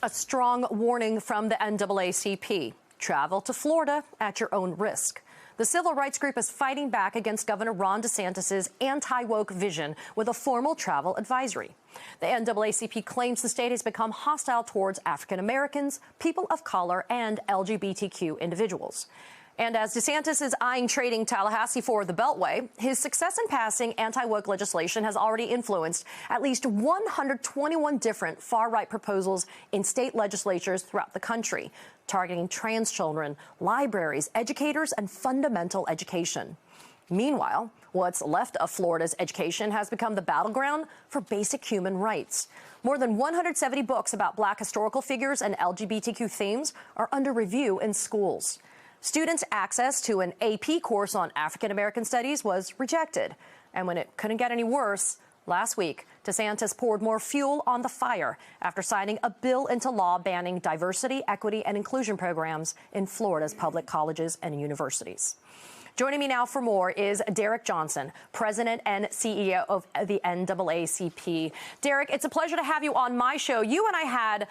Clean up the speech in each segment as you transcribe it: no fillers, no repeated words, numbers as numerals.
A strong warning from the NAACP. Travel to Florida at your own risk. The civil rights group is fighting back against Governor Ron DeSantis' anti-woke vision with a formal travel advisory. The NAACP claims the state has become hostile towards African Americans, people of color, and LGBTQ individuals. And as DeSantis is eyeing trading Tallahassee for the Beltway, his success in passing anti-woke legislation has already influenced at least 121 different far-right proposals in state legislatures throughout the country, targeting trans children, libraries, educators, and fundamental education. Meanwhile, what's left of Florida's education has become the battleground for basic human rights. More than 170 books about Black historical figures and LGBTQ themes are under review in schools. Students' access to an AP course on African American studies was rejected. And when it couldn't get any worse, last week, DeSantis poured more fuel on the fire after signing a bill into law banning diversity, equity, and inclusion programs in Florida's public colleges and universities. Joining me now for more is Derek Johnson, President and CEO of the NAACP. Derek, it's a pleasure to have you on my show. You and I had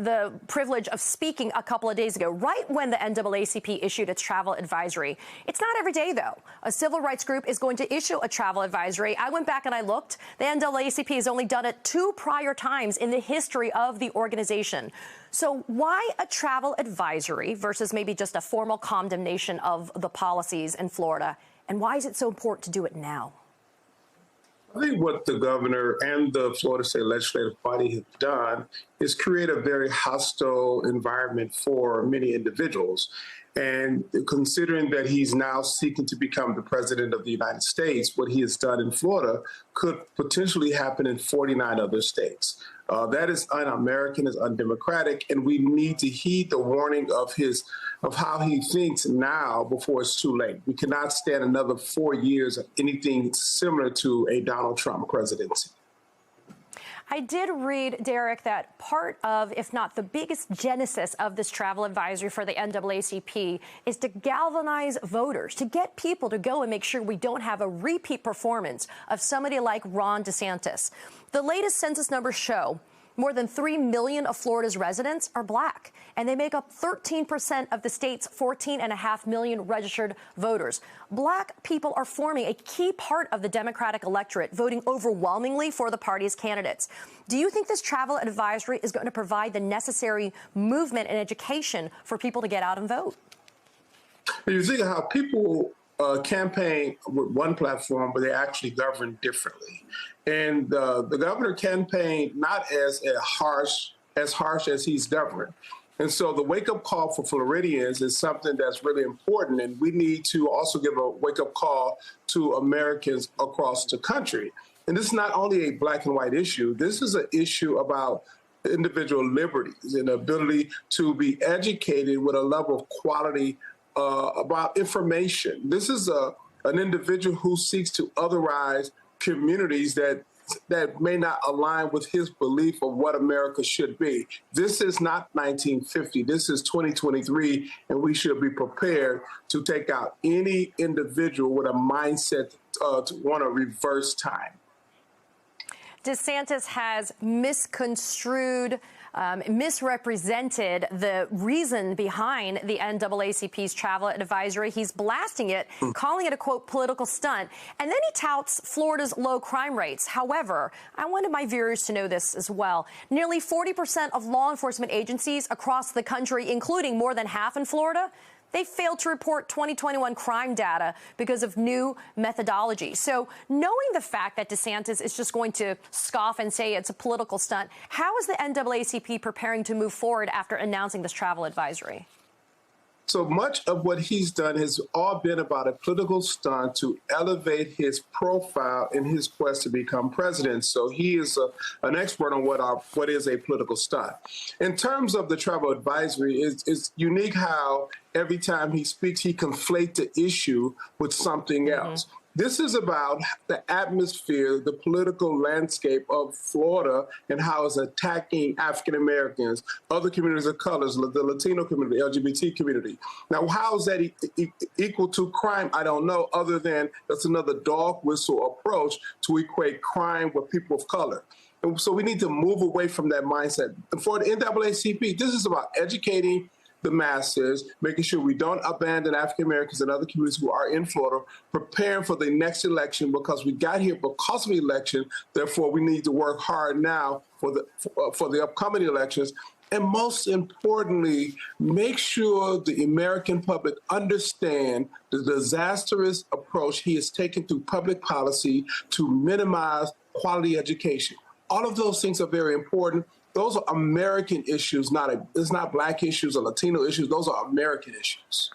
the privilege of speaking a couple of days ago, right when the NAACP issued its travel advisory. It's not every day, though. A civil rights group is going to issue a travel advisory. I went back and I looked. The NAACP has only done it 2 prior times in the history of the organization. So why a travel advisory versus maybe just a formal condemnation of the policies in Florida? And why is it so important to do it now? I think what the governor and the Florida State Legislative Body have done is create a very hostile environment for many individuals. And considering that he's now seeking to become the president of the United States, what he has done in Florida could potentially happen in 49 other states. That is un-American, is undemocratic, and we need to heed the warning of how he thinks now before it's too late. We cannot stand another 4 years of anything similar to a Donald Trump presidency. I did read, Derek, that part of, if not the biggest genesis of this travel advisory for the NAACP is to galvanize voters, to get people to go and make sure we don't have a repeat performance of somebody like Ron DeSantis. The latest census numbers show more than 3 million of Florida's residents are Black, and they make up 13% of the state's 14.5 million registered voters. Black people are forming a key part of the Democratic electorate, voting overwhelmingly for the party's candidates. Do you think this travel advisory is going to provide the necessary movement and education for people to get out and vote? You think of how people campaign with one platform, but they actually govern differently. And the governor campaigned not as harsh as he's governed. And so the wake-up call for Floridians is something that's really important. And we need to also give a wake-up call to Americans across the country. And this is not only a black and white issue. This is an issue about individual liberties and the ability to be educated with a level of quality about information. This is an individual who seeks to otherize communities that may not align with his belief of what America should be. This is not 1950. This is 2023, and we should be prepared to take out any individual with a mindset to want to reverse time. DeSantis has misconstrued, misrepresented the reason behind the NAACP's travel advisory. He's blasting it, calling it a, quote, political stunt. And then he touts Florida's low crime rates. However, I wanted my viewers to know this as well. Nearly 40% of law enforcement agencies across the country, including more than half in Florida, they failed to report 2021 crime data because of new methodology. So knowing the fact that DeSantis is just going to scoff and say it's a political stunt, how is the NAACP preparing to move forward after announcing this travel advisory? So much of what he's done has all been about a political stunt to elevate his profile in his quest to become president. So he is an expert on what is a political stunt. In terms of the travel advisory, it's unique how every time he speaks, he conflates the issue with something else. This is about the atmosphere, the political landscape of Florida and how it's attacking African Americans, other communities of colors, the Latino community, LGBT community. Now, how is that equal to crime? I don't know, other than that's another dog whistle approach to equate crime with people of color. And so we need to move away from that mindset. For the NAACP, this is about educating the masses, making sure we don't abandon African Americans and other communities who are in Florida, preparing for the next election because we got here because of the election. Therefore, we need to work hard now for the upcoming elections. And most importantly, make sure the American public understand the disastrous approach he has taken through public policy to minimize quality education. All of those things are very important. Those are American issues, it's not Black issues or Latino issues. Those are American issues.